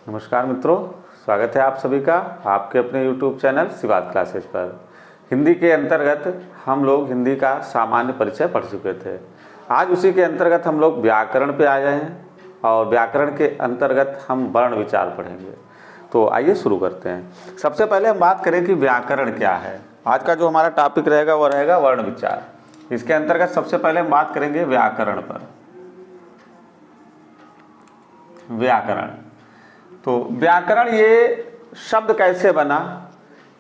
नमस्कार मित्रों, स्वागत है आप सभी का आपके अपने YouTube चैनल शिवाद क्लासेस पर। हिंदी के अंतर्गत हम लोग हिंदी का सामान्य परिचय पढ़ चुके थे। आज उसी के अंतर्गत हम लोग व्याकरण पे आए हैं और व्याकरण के अंतर्गत हम वर्ण विचार पढ़ेंगे। तो आइए शुरू करते हैं। सबसे पहले हम बात करें कि व्याकरण क्या है। आज का जो हमारा टॉपिक रहेगा वो रहेगा वर्ण विचार। इसके अंतर्गत सबसे पहले हम बात करेंगे व्याकरण पर। व्याकरण, तो व्याकरण ये शब्द कैसे बना?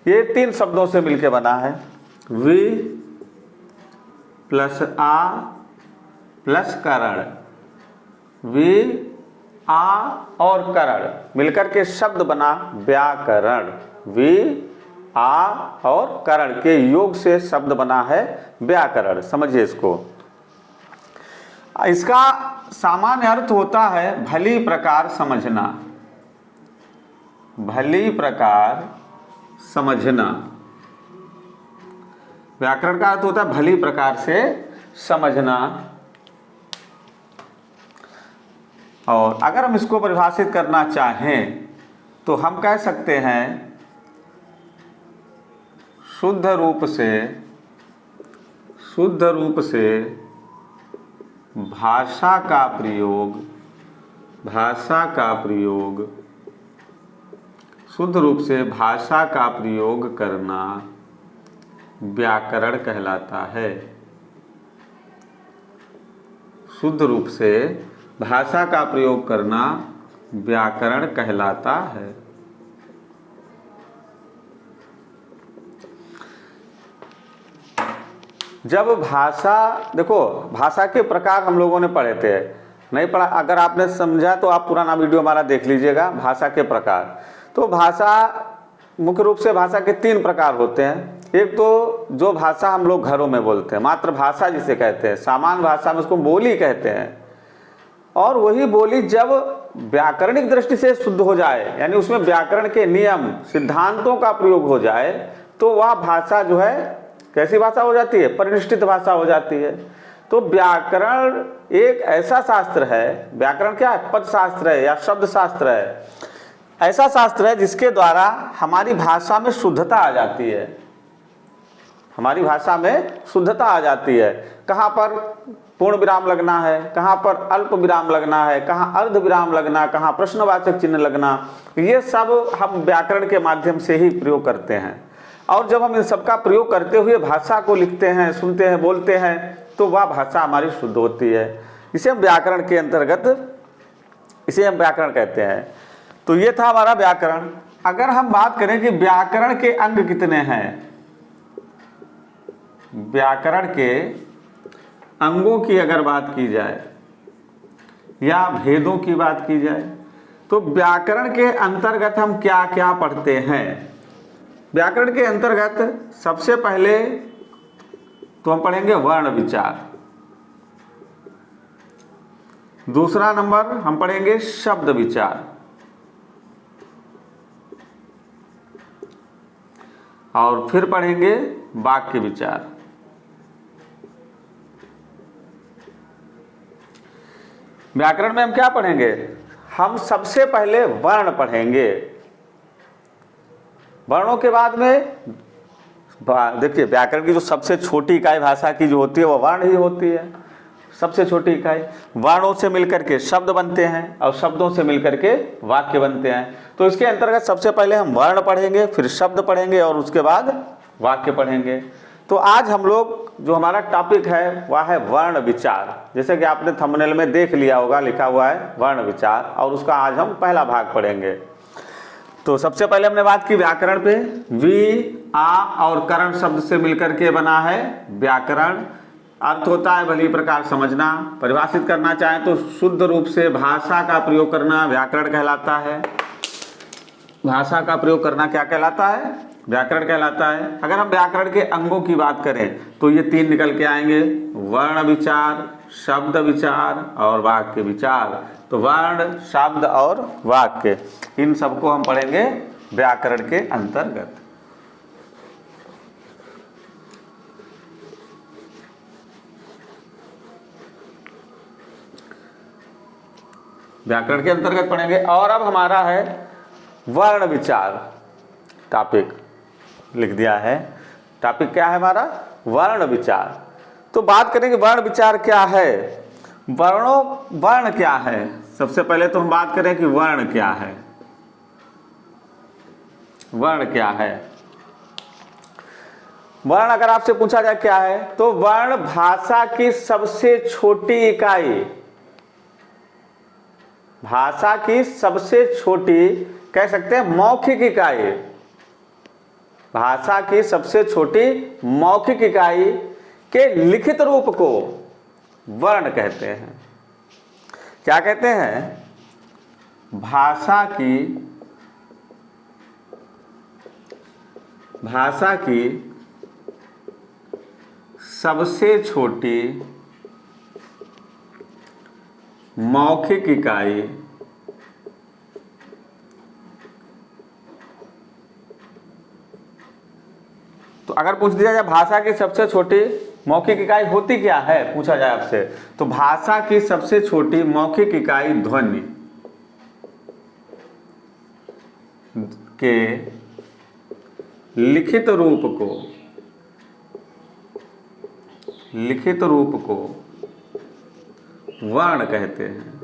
ये 3 शब्दों से मिलकर बना है। वि प्लस आ प्लस करण। वि आ और करण मिलकर के शब्द बना व्याकरण। वि आ और करण के योग से शब्द बना है व्याकरण। समझिए इसको। इसका सामान्य अर्थ होता है भली प्रकार समझना। भली प्रकार समझना। व्याकरण का अर्थ होता है भली प्रकार से समझना। और अगर हम इसको परिभाषित करना चाहें तो हम कह सकते हैं शुद्ध रूप से भाषा का प्रयोग शुद्ध रूप से भाषा का प्रयोग करना व्याकरण कहलाता है। शुद्ध रूप से भाषा का प्रयोग करना व्याकरण कहलाता है। जब भाषा, देखो भाषा के प्रकार हम लोगों ने पढ़े थे, नहीं पढ़ा, अगर आपने समझा तो आप पुराना वीडियो हमारा देख लीजिएगा। भाषा के प्रकार, तो भाषा मुख्य रूप से भाषा के 3 प्रकार होते हैं। एक तो जो भाषा हम लोग घरों में बोलते हैं, मातृभाषा जिसे कहते हैं, सामान्य भाषा में उसको बोली कहते हैं। और वही बोली जब व्याकरणिक दृष्टि से शुद्ध हो जाए, यानी उसमें व्याकरण के नियम सिद्धांतों का प्रयोग हो जाए, तो वह भाषा जो है कैसी भाषा हो जाती है? परिनिष्ठित भाषा हो जाती है। तो व्याकरण एक ऐसा शास्त्र है, व्याकरण क्या है? पद शास्त्र है या शब्द शास्त्र है। ऐसा शास्त्र है जिसके द्वारा हमारी भाषा में शुद्धता आ जाती है। हमारी भाषा में शुद्धता आ जाती है। कहाँ पर पूर्ण विराम लगना है, कहाँ पर अल्प विराम लगना है, कहाँ अर्ध विराम लगना, कहाँ प्रश्नवाचक चिन्ह लगना, ये सब हम व्याकरण के माध्यम से ही प्रयोग करते हैं। और जब हम इन सबका प्रयोग करते हुए भाषा को लिखते हैं, सुनते हैं, बोलते हैं, तो वह भाषा हमारी शुद्ध होती है। इसे हम व्याकरण के अंतर्गत, इसे हम व्याकरण कहते हैं। तो ये था हमारा व्याकरण। अगर हम बात करें कि व्याकरण के अंग कितने हैं, व्याकरण के अंगों की अगर बात की जाए या भेदों की बात की जाए, तो व्याकरण के अंतर्गत हम क्या क्या पढ़ते हैं? व्याकरण के अंतर्गत सबसे पहले तो हम पढ़ेंगे वर्ण विचार। दूसरा नंबर हम पढ़ेंगे शब्द विचार। और फिर पढ़ेंगे वाक्य विचार। व्याकरण में हम क्या पढ़ेंगे? हम सबसे पहले वर्ण पढ़ेंगे। वर्णों के बाद में देखिए, व्याकरण की जो सबसे छोटी इकाई भाषा की जो होती है वो वर्ण ही होती है। सबसे छोटी इकाई। वर्णों से मिलकर के शब्द बनते हैं और शब्दों से मिलकर के वाक्य बनते हैं। तो इसके अंतर्गत सबसे पहले हम वर्ण पढ़ेंगे, फिर शब्द पढ़ेंगे और उसके बाद वाक्य पढ़ेंगे। तो आज हम लोग जो हमारा टॉपिक है वह है वर्ण विचार। जैसे कि आपने थंबनेल में देख लिया होगा, लिखा हुआ है वर्ण विचार, और उसका आज हम पहला भाग पढ़ेंगे। तो सबसे पहले हमने बात की व्याकरण पे। वि आ और करण शब्द से मिलकर के बना है व्याकरण। अर्थ होता है भली प्रकार समझना। परिभाषित करना चाहें तो शुद्ध रूप से भाषा का प्रयोग करना व्याकरण कहलाता है। भाषा का प्रयोग करना क्या कहलाता है? व्याकरण कहलाता है। अगर हम व्याकरण के अंगों की बात करें तो ये 3 निकल के आएंगे: वर्ण विचार, शब्द विचार और वाक्य विचार। तो वर्ण, शब्द और वाक्य, इन सबको हम पढ़ेंगे व्याकरण के अंतर्गत। व्याकरण के अंतर्गत पढ़ेंगे। और अब हमारा है वर्ण विचार टॉपिक, लिख दिया है। टॉपिक क्या है हमारा? वर्ण विचार। तो बात करेंगे वर्ण विचार क्या है, वर्ण क्या है। सबसे पहले तो हम बात करें कि वर्ण क्या है। वर्ण क्या है? वर्ण अगर आपसे पूछा जाए क्या है, तो वर्ण भाषा की सबसे छोटी इकाई, भाषा की सबसे छोटी, कह सकते हैं मौखिक इकाई, भाषा की सबसे छोटी मौखिक इकाई के लिखित रूप को वर्ण कहते हैं। क्या कहते हैं? भाषा की सबसे छोटी मौखिक इकाई तो अगर पूछ दिया जाए भाषा की सबसे छोटी मौखिक इकाई होती क्या है, पूछा जाए आपसे, तो भाषा की सबसे छोटी मौखिक इकाई ध्वनि के लिखित रूप को वर्ण कहते हैं।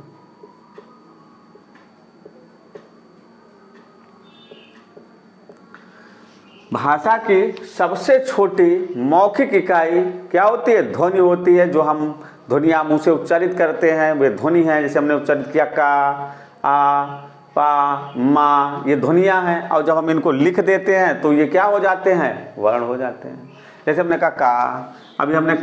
भाषा की सबसे छोटी मौखिक इकाई क्या होती है? ध्वनि होती है। जो हम ध्वनियाँ मुंह से उच्चारित करते हैं वे ध्वनि है। जैसे हमने उच्चारित किया का, आ, पा, मा, ये ध्वनियाँ हैं। और जब हम इनको लिख देते हैं तो ये क्या हो जाते हैं? वर्ण हो जाते हैं। जैसे हमने कहा का, अभी हमने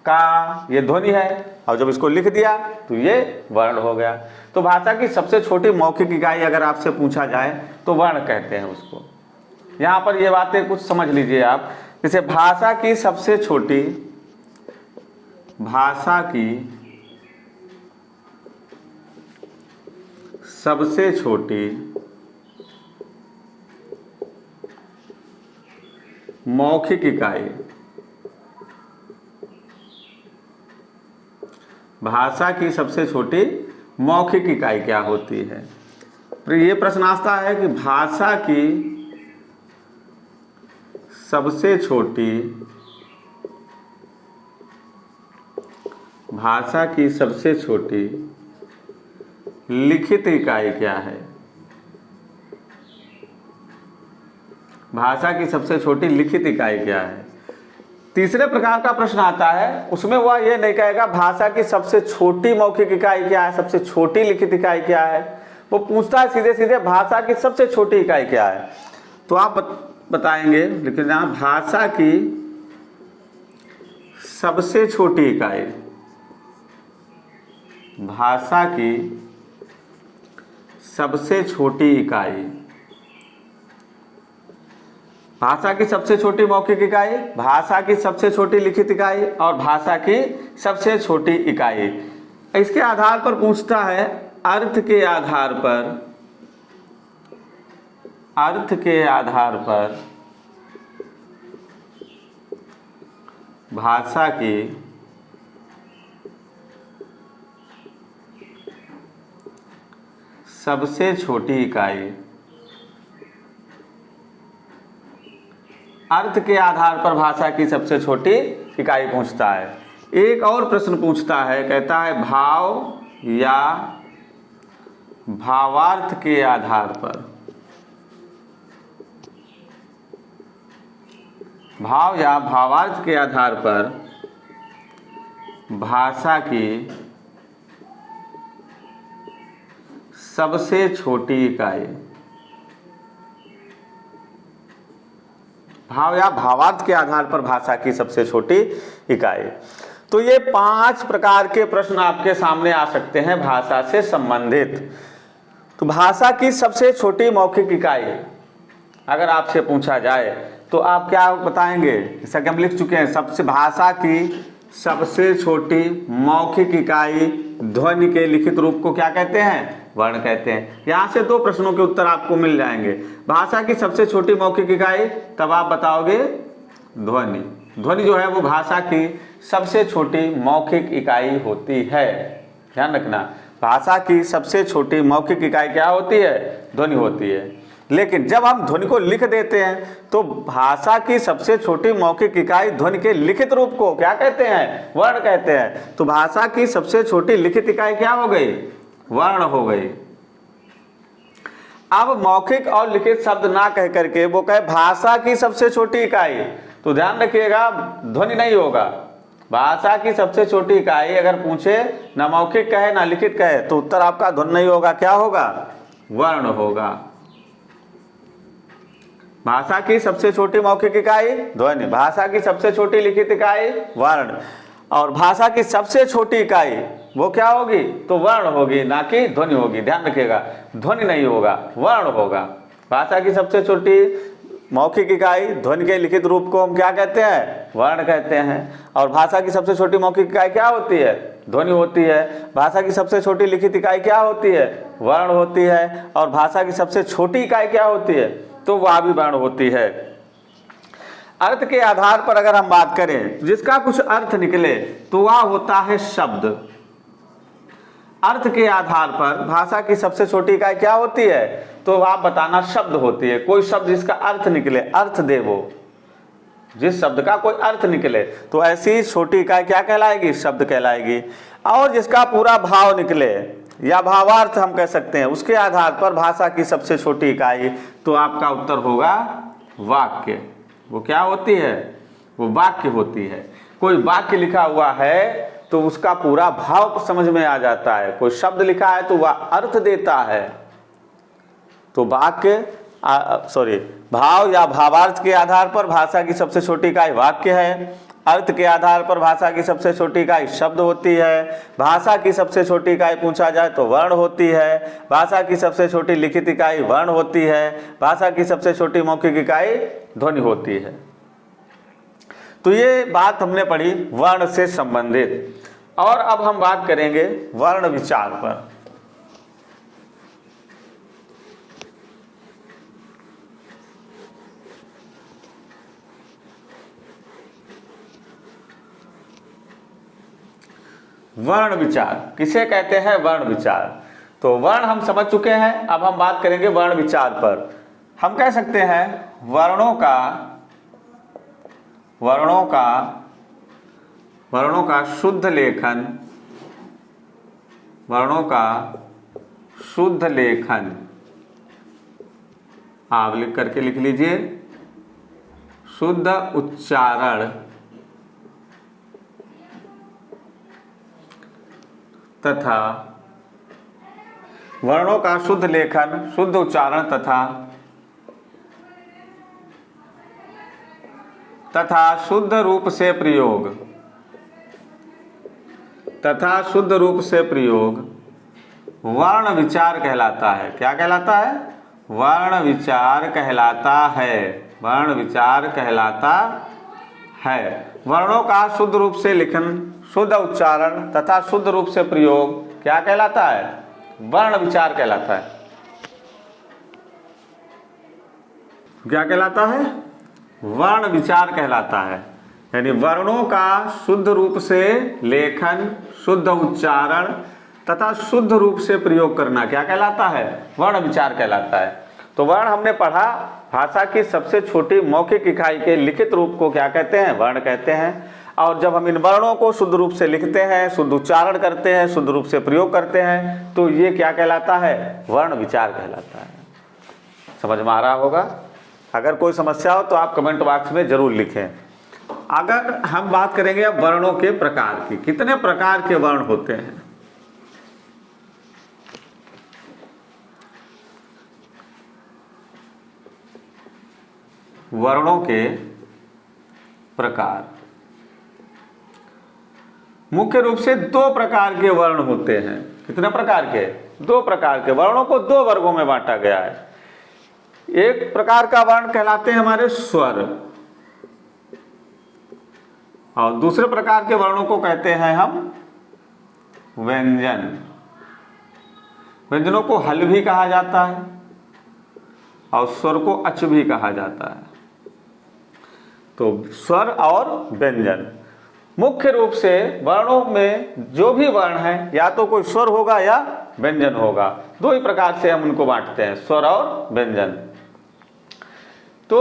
का, ये ध्वनि है, और जब इसको लिख दिया तो ये वर्ण हो गया। तो भाषा की सबसे छोटी मौखिक इकाई अगर आपसे पूछा जाए तो वर्ण कहते हैं उसको। यहाँ पर ये बातें कुछ समझ लीजिए आप। जैसे भाषा की सबसे छोटी मौखिक इकाई, भाषा की सबसे छोटी मौखिक इकाई क्या होती है? तो ये प्रश्न आता है कि भाषा की सबसे छोटी लिखित इकाई क्या है? भाषा की सबसे छोटी लिखित इकाई क्या है? तीसरे प्रकार का प्रश्न आता है, उसमें वह ये नहीं कहेगा भाषा की सबसे छोटी मौखिक इकाई क्या है, सबसे छोटी लिखित इकाई क्या है। वो पूछता है सीधे सीधे भाषा की सबसे छोटी इकाई क्या है। तो आप बताएंगे, लेकिन यहाँ भाषा की सबसे छोटी इकाई, भाषा की सबसे छोटी इकाई, भाषा की सबसे छोटी मौखिक इकाई, भाषा की सबसे छोटी लिखित इकाई और भाषा की सबसे छोटी इकाई। इसके आधार पर पूछता है अर्थ के आधार पर भाषा की सबसे छोटी इकाई, अर्थ के आधार पर भाषा की सबसे छोटी इकाई पूछता है। एक और प्रश्न पूछता है, कहता है भाव या भावार्थ के आधार पर, भाव या भावार्थ के आधार पर भाषा की सबसे छोटी इकाई, भाव या भावार्थ के आधार पर भाषा की सबसे छोटी इकाई। तो ये 5 प्रकार के प्रश्न आपके सामने आ सकते हैं भाषा से संबंधित। तो भाषा की सबसे छोटी मौखिक इकाई अगर आपसे पूछा जाए तो आप क्या बताएंगे? जैसा कि हम लिख चुके हैं, सबसे भाषा की सबसे छोटी मौखिक इकाई ध्वनि के लिखित रूप को क्या कहते हैं? वर्ण कहते हैं। यहाँ से 2 प्रश्नों के उत्तर आपको मिल जाएंगे। भाषा की सबसे छोटी मौखिक इकाई, तब आप बताओगे ध्वनि। ध्वनि जो है वो भाषा की सबसे छोटी मौखिक इकाई होती है, ध्यान रखना। भाषा की सबसे छोटी मौखिक इकाई क्या होती है? ध्वनि होती है। लेकिन जब हम ध्वनि को लिख देते हैं तो भाषा की सबसे छोटी मौखिक इकाई ध्वनि के लिखित रूप को क्या कहते हैं? वर्ण कहते हैं। तो भाषा की सबसे छोटी लिखित इकाई क्या हो गई? वर्ण हो गई। अब मौखिक और लिखित शब्द ना कह करके वो कहे भाषा की सबसे छोटी इकाई, तो ध्यान रखिएगा ध्वनि नहीं होगा। भाषा की सबसे छोटी इकाई अगर पूछे, ना मौखिक कहे ना लिखित कहे, तो उत्तर आपका ध्वनि नहीं होगा, क्या होगा? वर्ण होगा। भाषा की सबसे छोटी मौखिक इकाई ध्वनि, भाषा की सबसे छोटी लिखित इकाई वर्ण, और भाषा की सबसे छोटी इकाई वो क्या होगी? तो वर्ण होगी, ना कि ध्वनि होगी। ध्यान रखिएगा, ध्वनि नहीं होगा, वर्ण होगा। भाषा की सबसे छोटी मौखिक इकाई ध्वनि के लिखित रूप को हम क्या कहते हैं? वर्ण कहते हैं। और भाषा की सबसे छोटी मौखिक इकाई क्या होती है? ध्वनि होती है। भाषा की सबसे छोटी लिखित इकाई क्या होती है? वर्ण होती है। और भाषा की सबसे छोटी इकाई क्या होती है? तो वह भी वर्ण होती है। अर्थ के आधार पर अगर हम बात करें, जिसका कुछ अर्थ निकले तो वह होता है शब्द। अर्थ के आधार पर भाषा की सबसे छोटी इकाई क्या होती है? तो आप बताना शब्द होती है। कोई शब्द जिसका अर्थ निकले, अर्थ दे वो, जिस शब्द का कोई अर्थ निकले तो ऐसी छोटी इकाई क्या कहलाएगी? शब्द कहलाएगी। और जिसका पूरा भाव निकले या भावार्थ हम कह सकते हैं, उसके आधार पर भाषा की सबसे छोटी इकाई, तो आपका उत्तर होगा वाक्य। वो क्या होती है? वो वाक्य होती है। कोई वाक्य लिखा हुआ है तो उसका पूरा भाव समझ में आ जाता है। कोई शब्द लिखा है तो वह अर्थ देता है। तो वाक्य भाव या भावार्थ के आधार पर भाषा की सबसे छोटी इकाई वाक्य है। अर्थ के आधार पर भाषा की सबसे छोटी इकाई शब्द होती है। भाषा की सबसे छोटी इकाई पूछा जाए तो वर्ण होती है। भाषा की सबसे छोटी लिखित इकाई वर्ण होती है। भाषा की सबसे छोटी मौखिक इकाई ध्वनि होती है। तो ये बात हमने पढ़ी वर्ण से संबंधित। और अब हम बात करेंगे वर्ण विचार पर। वर्ण विचार किसे कहते हैं? वर्ण विचार। तो वर्ण हम समझ चुके हैं, अब हम बात करेंगे वर्ण विचार पर। हम कह सकते हैं वर्णों का शुद्ध लेखन, वर्णों का शुद्ध लेखन, आप लिख करके लिख लीजिए, शुद्ध उच्चारण तथा वर्णों का शुद्ध लेखन, शुद्ध उच्चारण तथा शुद्ध रूप से प्रयोग, वर्ण विचार कहलाता है। क्या कहलाता है? वर्ण विचार कहलाता है। वर्ण विचार कहलाता है। वर्णों का शुद्ध रूप से लेखन, शुद्ध उच्चारण तथा शुद्ध रूप से प्रयोग क्या कहलाता है? वर्ण विचार कहलाता है। क्या कहलाता है? वर्ण विचार कहलाता है। यानी वर्णों का शुद्ध रूप से लेखन, शुद्ध उच्चारण तथा शुद्ध रूप से प्रयोग करना क्या कहलाता है? वर्ण विचार कहलाता है। तो वर्ण हमने पढ़ा, भाषा की सबसे छोटी मौखिक इकाई के लिखित रूप को क्या कहते हैं? वर्ण कहते हैं। और जब हम इन वर्णों को शुद्ध रूप से लिखते हैं, शुद्ध उच्चारण करते हैं, शुद्ध रूप से प्रयोग करते हैं, तो ये क्या कहलाता है? वर्ण विचार कहलाता है। समझ में आ रहा होगा? अगर कोई समस्या हो तो आप कमेंट बॉक्स में जरूर लिखें। अगर हम बात करेंगे अब वर्णों के प्रकार की, कितने प्रकार के वर्ण होते हैं? वर्णों के प्रकार मुख्य रूप से दो प्रकार के वर्ण होते हैं। कितने प्रकार के? दो प्रकार के। वर्णों को दो वर्गों में बांटा गया है। एक प्रकार का वर्ण कहलाते हैं हमारे स्वर, और दूसरे प्रकार के वर्णों को कहते हैं हम व्यंजन। व्यंजनों को हल भी कहा जाता है और स्वर को अच भी कहा जाता है। तो स्वर और व्यंजन मुख्य रूप से वर्णों में जो भी वर्ण है या तो कोई स्वर होगा या व्यंजन होगा, दो ही प्रकार से हम उनको बांटते हैं, स्वर और व्यंजन। तो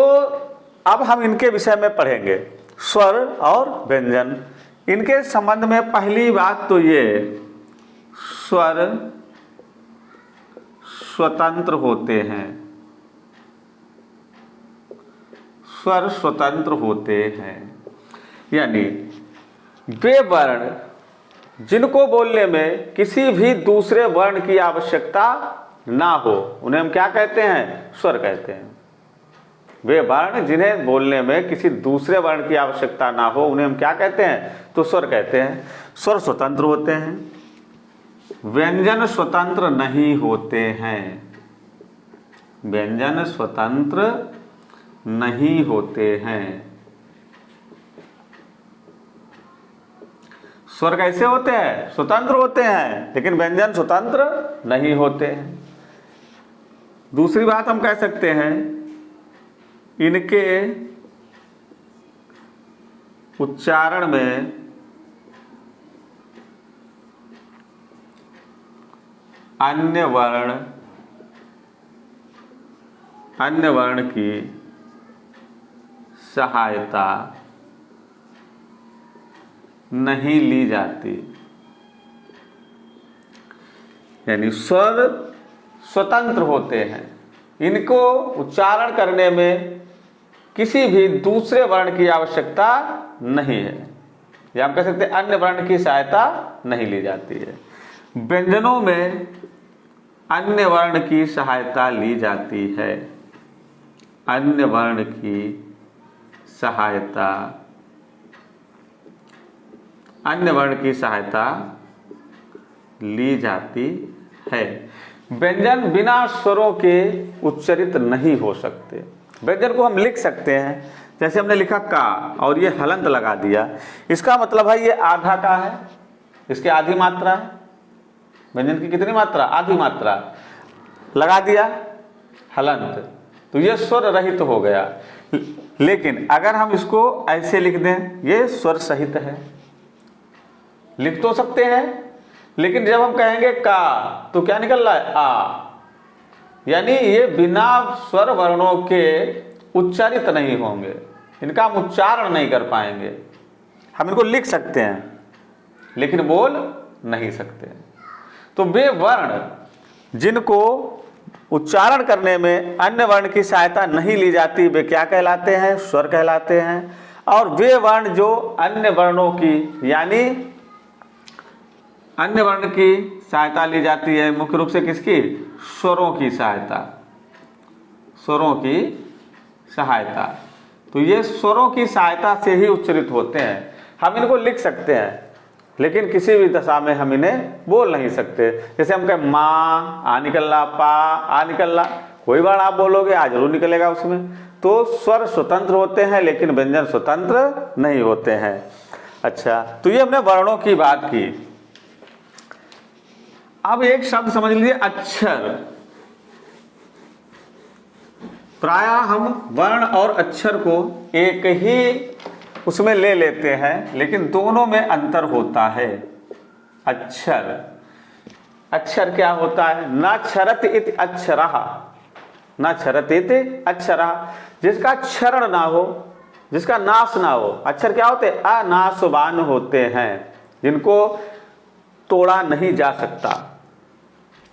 अब हम इनके विषय में पढ़ेंगे, स्वर और व्यंजन। इनके संबंध में पहली बात तो ये, स्वर स्वतंत्र होते हैं, स्वर स्वतंत्र होते हैं, यानी वे वर्ण जिनको बोलने में किसी भी दूसरे वर्ण की आवश्यकता ना हो उन्हें हम क्या कहते हैं, स्वर कहते हैं। वे वर्ण जिन्हें बोलने में किसी दूसरे वर्ण की आवश्यकता ना हो उन्हें हम क्या कहते हैं, तो स्वर कहते हैं। स्वर स्वतंत्र होते हैं, व्यंजन स्वतंत्र नहीं होते हैं, व्यंजन स्वतंत्र नहीं होते हैं। स्वर कैसे होते हैं, स्वतंत्र होते हैं, लेकिन व्यंजन स्वतंत्र नहीं होते हैं। दूसरी बात हम कह सकते हैं, इनके उच्चारण में अन्य वर्ण की सहायता नहीं ली जाती, यानी स्वर स्वतंत्र होते हैं, इनको उच्चारण करने में किसी भी दूसरे वर्ण की आवश्यकता नहीं है, या हम कह सकते हैं अन्य वर्ण की सहायता नहीं ली जाती है। व्यंजनों में अन्य वर्ण की सहायता ली जाती है, अन्य वर्ण की सहायता, अन्य वर्ण की सहायता ली जाती है। व्यंजन बिना स्वरों के उच्चरित नहीं हो सकते। व्यंजन को हम लिख सकते हैं, जैसे हमने लिखा का और ये हलंत लगा दिया, इसका मतलब है ये आधा का है, इसकी आधी मात्रा है। व्यंजन की कितनी मात्रा, आधी मात्रा, लगा दिया हलंत, तो ये स्वर रहित हो गया। लेकिन अगर हम इसको ऐसे लिख दें, ये स्वर सहित है, लिख तो सकते हैं, लेकिन जब हम कहेंगे का तो क्या निकल रहा है, आ, यानी ये बिना स्वर वर्णों के उच्चारित नहीं होंगे, इनका हम उच्चारण नहीं कर पाएंगे। हम इनको लिख सकते हैं लेकिन बोल नहीं सकते। तो वे वर्ण जिनको उच्चारण करने में अन्य वर्ण की सहायता नहीं ली जाती वे क्या कहलाते हैं, स्वर कहलाते हैं। और वे वर्ण जो अन्य वर्णों की, यानी अन्य वर्ण की सहायता ली जाती है, मुख्य रूप से किसकी, स्वरों की सहायता, स्वरों की सहायता, तो ये स्वरों की सहायता से ही उच्चरित होते हैं। हम इनको लिख सकते हैं लेकिन किसी भी दशा में हम इन्हें बोल नहीं सकते। जैसे हम कहें माँ, आ निकल रहा, पा, आ निकल रहा, कोई वर्ण आप बोलोगे आ जरूर निकलेगा उसमें। तो स्वर स्वतंत्र होते हैं लेकिन व्यंजन स्वतंत्र नहीं होते हैं। अच्छा, तो ये हमने वर्णों की बात की। अब एक शब्द समझ लीजिए, अक्षर। प्रायः हम वर्ण और अक्षर को एक ही उसमें ले लेते हैं, लेकिन दोनों में अंतर होता है। अक्षर, अक्षर क्या होता है, न क्षरत इति अक्षरः, न क्षरत इति अक्षरः, जिसका क्षरण ना हो, जिसका नाश ना हो। अक्षर क्या होते हैं, अनाशवान होते हैं, जिनको तोड़ा नहीं जा सकता,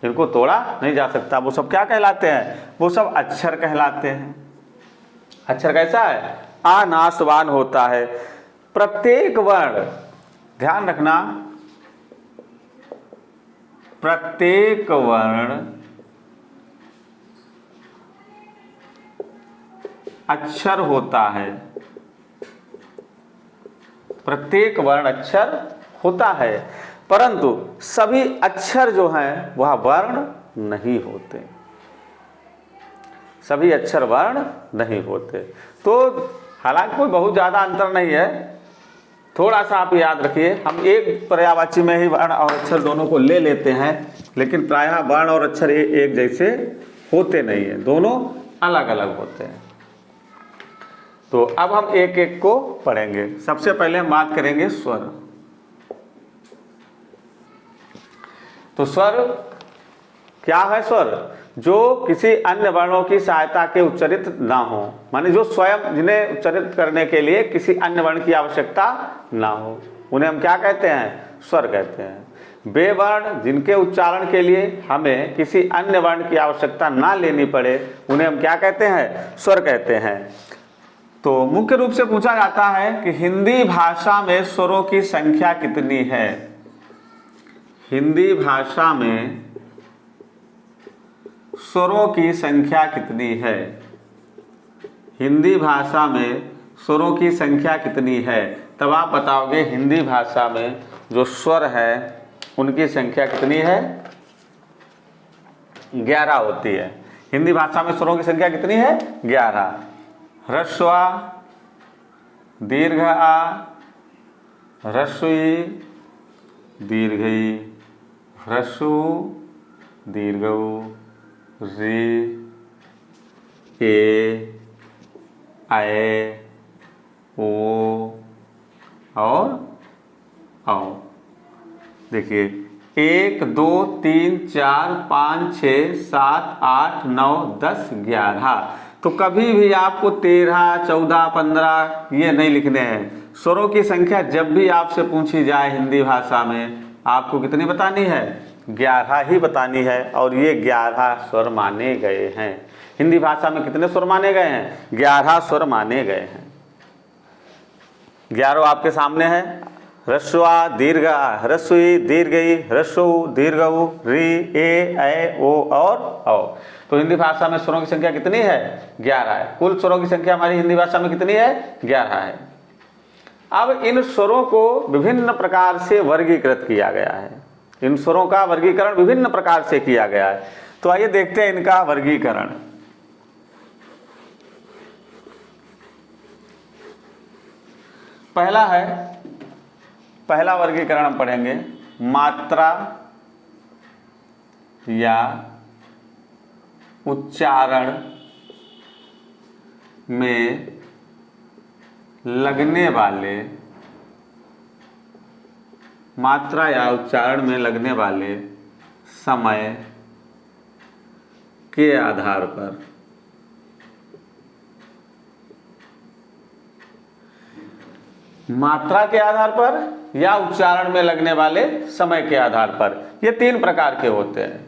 जिनको तोड़ा नहीं जा सकता, वो सब क्या कहलाते हैं, वो सब अक्षर कहलाते हैं। अक्षर कैसा है, अनाशवान होता है। प्रत्येक वर्ण, ध्यान रखना, प्रत्येक वर्ण अक्षर होता है, प्रत्येक वर्ण अक्षर होता है, परंतु सभी अक्षर जो हैं वह वर्ण नहीं होते, सभी अक्षर वर्ण नहीं होते। तो हालांकि कोई बहुत ज़्यादा अंतर नहीं है, थोड़ा सा आप याद रखिए, हम एक पर्यायवाची में ही वर्ण और अक्षर दोनों को ले लेते हैं, लेकिन प्रायः वर्ण और अक्षर एक जैसे होते नहीं है, दोनों अलग अलग होते हैं। तो अब हम एक एक को पढ़ेंगे। सबसे पहले हम बात करेंगे स्वर। तो स्वर क्या है? स्वर जो किसी अन्य वर्णों की सहायता के उच्चारित ना हो, माने जो स्वयं जिन्हें उच्चारित करने के लिए किसी अन्य वर्ण की आवश्यकता ना हो, उन्हें हम क्या कहते हैं? स्वर कहते हैं। वे वर्ण जिनके उच्चारण के लिए हमें किसी अन्य वर्ण की आवश्यकता ना लेनी पड़े, उन्हें हम क्या कहते हैं? स्वर कहते हैं। तो मुख्य रूप से पूछा जाता है कि हिंदी भाषा में स्वरों की संख्या कितनी है? हिंदी भाषा में स्वरों की संख्या कितनी है? हिंदी भाषा में स्वरों की संख्या कितनी है? तब आप बताओगे हिंदी भाषा में जो स्वर है उनकी संख्या कितनी है? 11 होती है। हिंदी भाषा में स्वरों की संख्या कितनी है? 11। ह्रस्व आ, दीर्घ आ, ह्रस्व ई, दीर्घ ई, ह्रस्व दीर्घ उ, री, ए, ऐ, ओ और औ। देखिए 1 2 3 4 5 6 7 8 9 10 11। तो कभी भी आपको 13 14 15 ये नहीं लिखने हैं। स्वरों की संख्या जब भी आपसे पूछी जाए हिंदी भाषा में, आपको कितनी बतानी है? 11 ही बतानी है। और ये 11 स्वर माने गए हैं। हिंदी भाषा में कितने स्वर माने गए हैं? 11 स्वर माने गए हैं। 11 आपके सामने है। ह्रस्वा दीर्घ आ, ह्रस्वी दीर्घ ई, ह्रस्व दीर्घ उ, री, ए, ऐ, ओ और औ। तो हिंदी भाषा में स्वरों की संख्या कितनी है? 11 है। कुल स्वरों की संख्या हमारी हिंदी भाषा में कितनी है? 11 है। अब इन स्वरों को विभिन्न प्रकार से वर्गीकृत किया गया है। इन स्वरों का वर्गीकरण विभिन्न प्रकार से किया गया है। तो आइए देखते हैं इनका वर्गीकरण। पहला वर्गीकरण हम पढ़ेंगे मात्रा या उच्चारण में लगने वाले, मात्रा या उच्चारण में लगने वाले समय के आधार पर। मात्रा के आधार पर या उच्चारण में लगने वाले समय के आधार पर। ये 3 प्रकार के होते हैं।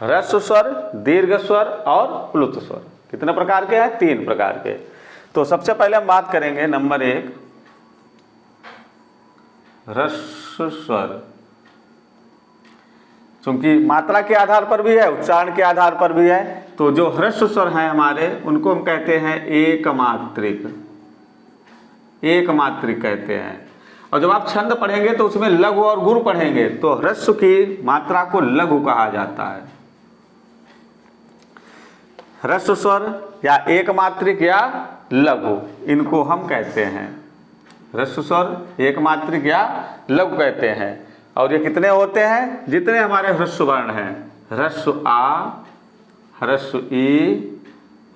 ह्रस्व स्वर, दीर्घ स्वर और प्लुत स्वर। कितने प्रकार के हैं? 3 प्रकार के। तो सबसे पहले हम बात करेंगे नंबर 1 ह्रस्व स्वर। क्योंकि मात्रा के आधार पर भी है, उच्चारण के आधार पर भी है, तो जो ह्रस्व स्वर हैं हमारे, उनको हम कहते हैं एकमात्रिक। एकमात्रिक कहते हैं। और जब आप छंद पढ़ेंगे तो उसमें लघु और गुरु पढ़ेंगे, तो ह्रस्व की मात्रा को लघु कहा जाता है। ह्रस्व स्वर या एकमात्रिक या लघु, इनको हम कहते हैं ह्रस्व स्वर, एकमात्रिक या लघु कहते हैं। और ये कितने होते हैं? जितने हमारे ह्रस्व वर्ण हैं, ह्रस्व आ, ह्रस्व ई,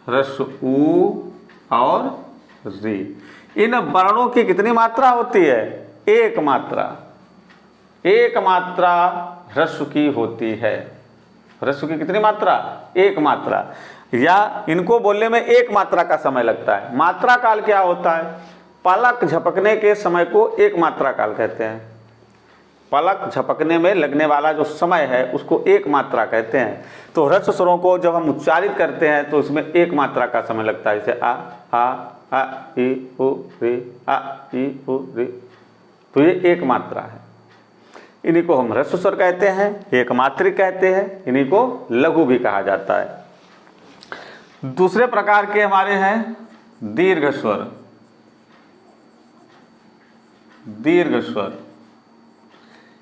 ह्रस्व उ और री। इन वर्णों की कितनी मात्रा होती है? एक मात्रा। एक मात्रा ह्रस्व की होती है। ह्रस्व की कितनी मात्रा? एक मात्रा। या इनको बोलने में एक मात्रा का समय लगता है। मात्रा काल क्या होता है? पलक झपकने के समय को एक मात्रा काल कहते हैं। पलक झपकने में लगने वाला जो समय है उसको एक मात्रा कहते हैं। तो ह्रस्व स्वरों को जब हम उच्चारित करते हैं तो इसमें एक मात्रा का समय लगता है। जैसे आ ई उ री, आ ई उ री, तो ये एक मात्रा है। इन्हीं को हम ह्रस्व स्वर कहते हैं, एकमात्रिक कहते हैं। इन्हीं को लघु भी कहा जाता है। दूसरे प्रकार के हमारे हैं दीर्घ स्वर। दीर्घ स्वर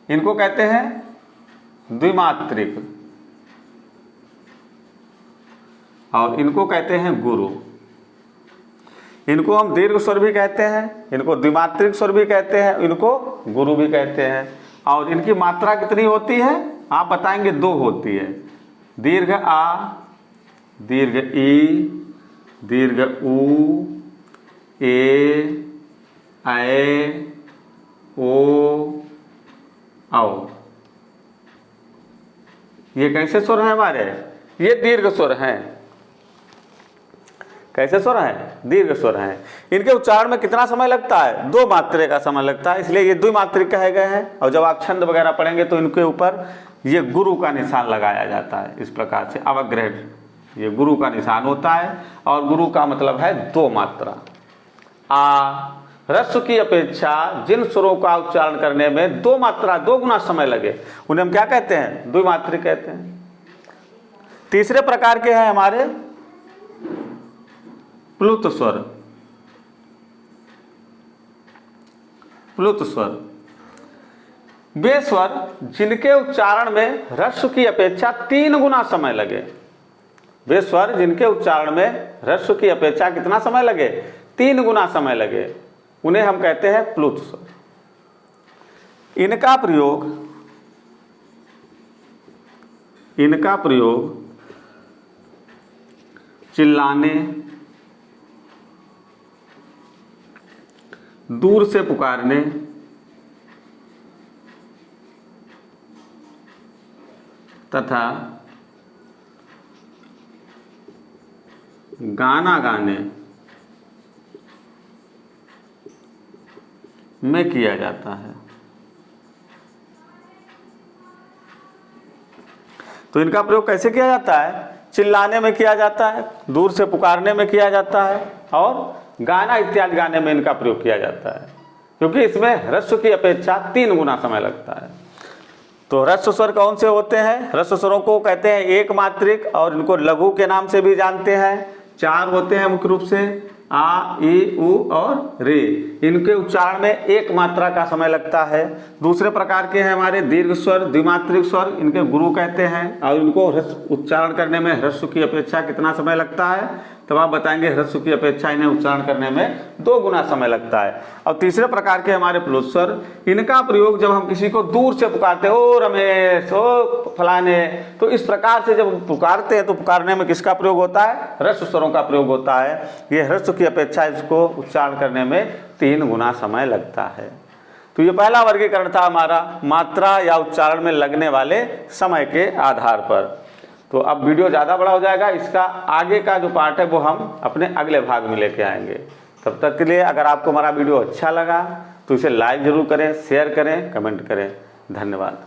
इनको कहते हैं द्विमात्रिक, और इनको कहते हैं गुरु। इनको हम दीर्घ स्वर भी कहते हैं, इनको द्विमात्रिक स्वर भी कहते हैं, इनको गुरु भी कहते हैं। और इनकी मात्रा कितनी होती है? आप बताएंगे 2 होती है। दीर्घ आ, दीर्घ ई, दीर्घ उ, ए, ऐ, ओ, औ। ये कैसे स्वर हैं हमारे? ये दीर्घ स्वर हैं। कैसे स्वर हैं? दीर्घ स्वर हैं। इनके उच्चारण में कितना समय लगता है? 2 मात्रे का समय लगता है, इसलिए ये द्विमात्रिक कहे गए हैं। और जब आप छंद वगैरह पढ़ेंगे तो इनके ऊपर ये गुरु का निशान लगाया जाता है। इस प्रकार से अवग्रह, ये गुरु का निशान होता है और गुरु का मतलब है 2 मात्रा। आ, ह्रस्व की अपेक्षा जिन स्वरों का उच्चारण करने में 2 मात्रा 2 गुना समय लगे उन्हें हम क्या कहते हैं? द्विमात्रिक कहते हैं। तीसरे प्रकार के हैं हमारे प्लुत स्वर। प्लुत स्वर वे स्वर जिनके उच्चारण में ह्रस्व की अपेक्षा 3 गुना समय लगे। वे स्वर जिनके उच्चारण में ह्रस्व की अपेक्षा कितना समय लगे? 3 गुना समय लगे, उन्हें हम कहते हैं प्लुत स्वर। इनका प्रयोग चिल्लाने, दूर से पुकारने, तथा गाना गाने में किया जाता है। तो इनका प्रयोग कैसे किया जाता है? चिल्लाने में किया जाता है, दूर से पुकारने में किया जाता है और गाना इत्यादि गाने में इनका प्रयोग किया जाता है, क्योंकि इसमें ह्रस्व की अपेक्षा 3 गुना समय लगता है। तो ह्रस्व स्वर कौन से होते हैं? ह्रस्व स्वरों को कहते हैं एक मात्रिक और इनको लघु के नाम से भी जानते हैं। 4 होते हैं मुख्य रूप से, आ, ई, उ और रे। इनके उच्चारण में 1 मात्रा का समय लगता है। दूसरे प्रकार के हैं हमारे दीर्घ स्वर, द्विमात्रिक स्वर, इनके गुरु कहते हैं और इनको उच्चारण करने में ह्रस्व की अपेक्षा कितना समय लगता है? तब आप बताएंगे ह्रस्व की अपेक्षा इन्हें उच्चारण करने में 2 गुना समय लगता है। और तीसरे प्रकार के हमारे प्लुत स्वर, इनका प्रयोग जब हम किसी को दूर से पुकारते हैं, ओ रमेश, ओ फलाने, तो इस प्रकार से जब पुकारते हैं तो पुकारने में किसका प्रयोग होता है? ह्रस्व स्वरों का प्रयोग होता है। ये ह्रस्व की अपेक्षा इसको उच्चारण करने में 3 गुना समय लगता है। तो ये पहला वर्गीकरण था हमारा मात्रा या उच्चारण में लगने वाले समय के आधार पर। तो अब वीडियो ज़्यादा बड़ा हो जाएगा, इसका आगे का जो पार्ट है वो हम अपने अगले भाग में लेके आएंगे। तब तक के लिए अगर आपको हमारा वीडियो अच्छा लगा तो इसे लाइक जरूर करें, शेयर करें, कमेंट करें। धन्यवाद।